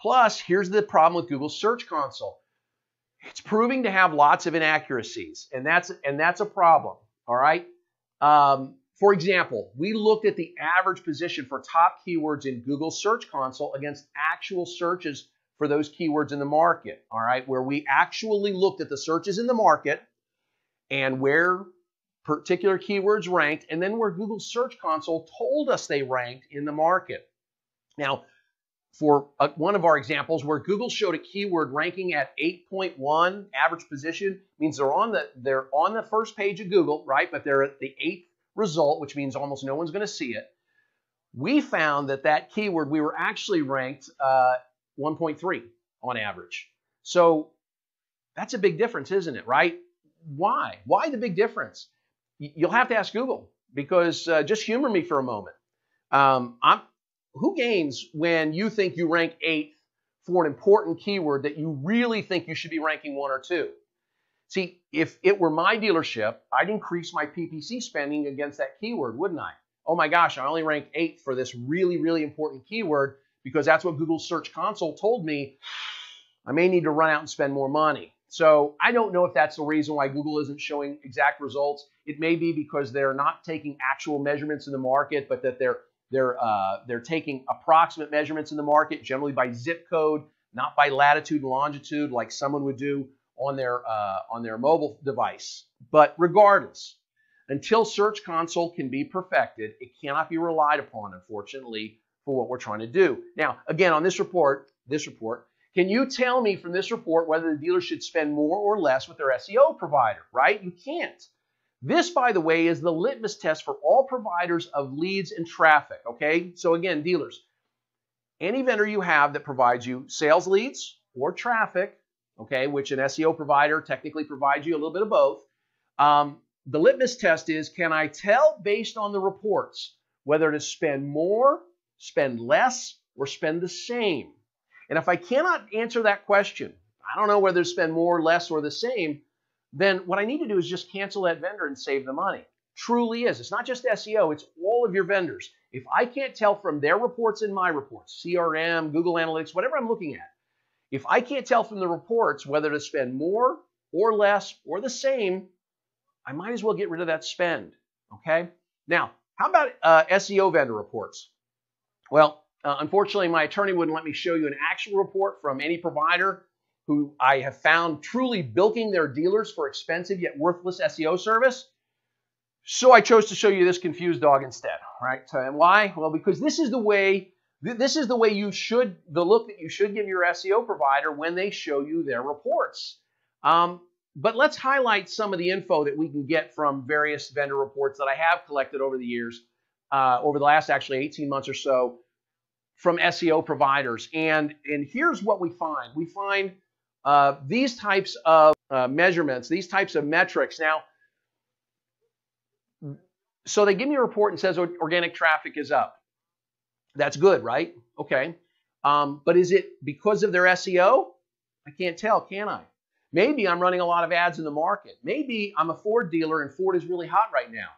Plus, here's the problem with Google Search Console. It's proving to have lots of inaccuracies, and that's a problem, all right? For example, we looked at the average position for top keywords in Google Search Console against actual searches for those keywords in the market, all right? Where we actually looked at the searches in the market and where particular keywords ranked, and then where Google Search Console told us they ranked in the market. Now, for one of our examples where Google showed a keyword ranking at 8.1 average position, means they're on the first page of Google, right? But they're at the 8th result, which means almost no one's going to see it. We found that keyword, we were actually ranked 1.3 on average. So that's a big difference, isn't it, right? Why? Why the big difference? You'll have to ask Google, because just humor me for a moment. Who gains when you think you rank 8th for an important keyword that you really think you should be ranking 1 or 2? See, if it were my dealership, I'd increase my PPC spending against that keyword, wouldn't I? Oh my gosh, I only rank 8th for this really, really important keyword because that's what Google Search Console told me. I may need to run out and spend more money. So I don't know if that's the reason why Google isn't showing exact results. It may be because they're not taking actual measurements in the market, but that they're taking approximate measurements in the market, generally by zip code, not by latitude and longitude like someone would do on their mobile device. But regardless, until Search Console can be perfected, it cannot be relied upon, unfortunately, for what we're trying to do. Now, again, on this report, can you tell me from this report whether the dealer should spend more or less with their SEO provider, right? You can't. This, by the way, is the litmus test for all providers of leads and traffic, okay? So again, dealers, any vendor you have that provides you sales leads or traffic, okay, which an SEO provider technically provides you a little bit of both, the litmus test is, can I tell based on the reports whether to spend more, spend less, or spend the same? And if I cannot answer that question, I don't know whether to spend more, less, or the same, then what I need to do is just cancel that vendor and save the money. Truly is. It's not just SEO, it's all of your vendors. If I can't tell from their reports and my reports, CRM, Google Analytics, whatever I'm looking at, if I can't tell from the reports whether to spend more or less or the same, I might as well get rid of that spend, okay? Now, how about SEO vendor reports? Well, unfortunately, my attorney wouldn't let me show you an actual report from any provider who I have found truly bilking their dealers for expensive yet worthless SEO service. So I chose to show you this confused dog instead, right? And why? Well, because this is the way you should, the look that you should give your SEO provider when they show you their reports. But let's highlight some of the info that we can get from various vendor reports that I have collected over the years, over the last actually 18 months or so, from SEO providers. And here's what we find. We find these types of measurements, these types of metrics. Now, so they give me a report and says organic traffic is up. That's good, right? Okay. But is it because of their SEO? I can't tell, can I? Maybe I'm running a lot of ads in the market. Maybe I'm a Ford dealer and Ford is really hot right now.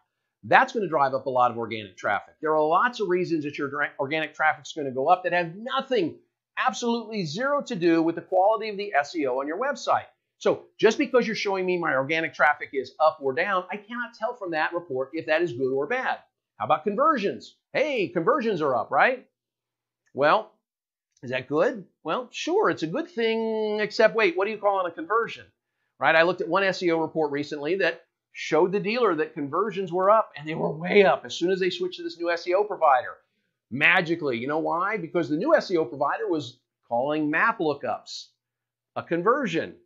That's going to drive up a lot of organic traffic. There are lots of reasons that your organic traffic is going to go up that have nothing, absolutely zero to do with the quality of the SEO on your website. So just because you're showing me my organic traffic is up or down, I cannot tell from that report if that is good or bad. How about conversions? Hey, conversions are up, right? Well, is that good? Well, sure, it's a good thing, except wait, what do you call a conversion? Right? I looked at one SEO report recently that showed the dealer that conversions were up, and they were way up as soon as they switched to this new SEO provider. Magically. You know why? Because the new SEO provider was calling map lookups a conversion.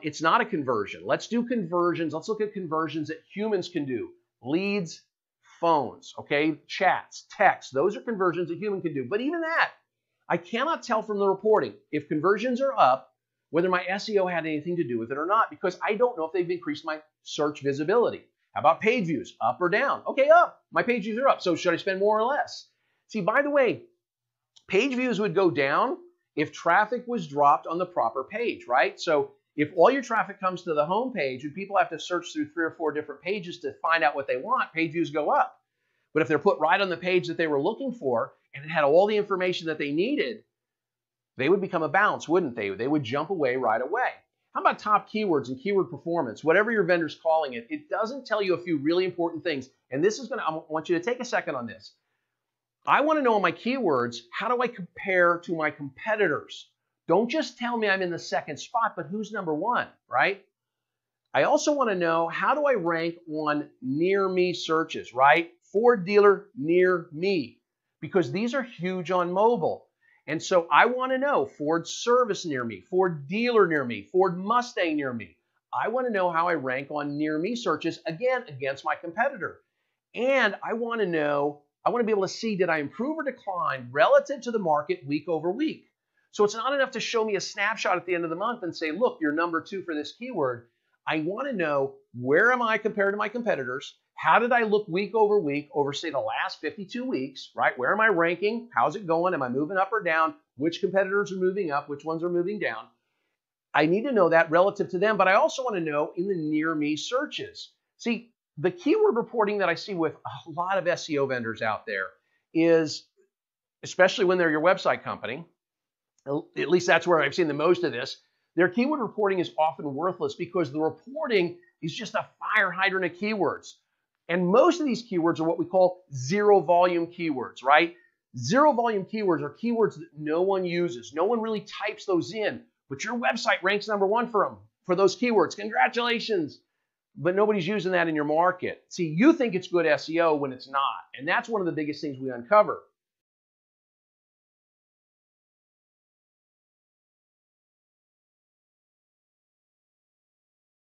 It's not a conversion. Let's do conversions. Let's look at conversions that humans can do. Leads, phones, okay? Chats, text. Those are conversions that human can do. But even that, I cannot tell from the reporting if conversions are up, whether my SEO had anything to do with it or not, because I don't know if they've increased my search visibility. How about page views? Up or down? Okay, up. My page views are up. So should I spend more or less? See, by the way, page views would go down if traffic was dropped on the proper page, right? So if all your traffic comes to the home page and people have to search through 3 or 4 different pages to find out what they want, page views go up. But if they're put right on the page that they were looking for and it had all the information that they needed, they would become a bounce, wouldn't they? They would jump away right away. How about top keywords and keyword performance? Whatever your vendor's calling it, it doesn't tell you a few really important things. And this is I want you to take a second on this. I want to know on my keywords, how do I compare to my competitors? Don't just tell me I'm in the second spot, but who's number one, right? I also want to know, how do I rank on near me searches, right? Ford dealer near me, because these are huge on mobile. And so I want to know Ford service near me, Ford dealer near me, Ford Mustang near me. I want to know how I rank on near me searches, again, against my competitor. And I want to be able to see, did I improve or decline relative to the market week over week? So it's not enough to show me a snapshot at the end of the month and say, look, you're number 2 for this keyword. I want to know, where am I compared to my competitors? How did I look week over, say, the last 52 weeks, right? Where am I ranking? How's it going? Am I moving up or down? Which competitors are moving up? Which ones are moving down? I need to know that relative to them, but I also want to know in the near me searches. See, the keyword reporting that I see with a lot of SEO vendors out there is, especially when they're your website company, at least that's where I've seen the most of this, their keyword reporting is often worthless because the reporting is just a fire hydrant of keywords. And most of these keywords are what we call zero volume keywords, right? Zero volume keywords are keywords that no one uses. No one really types those in, but your website ranks number 1 for those keywords. Congratulations. But nobody's using that in your market. See, you think it's good SEO when it's not. And that's one of the biggest things we uncover.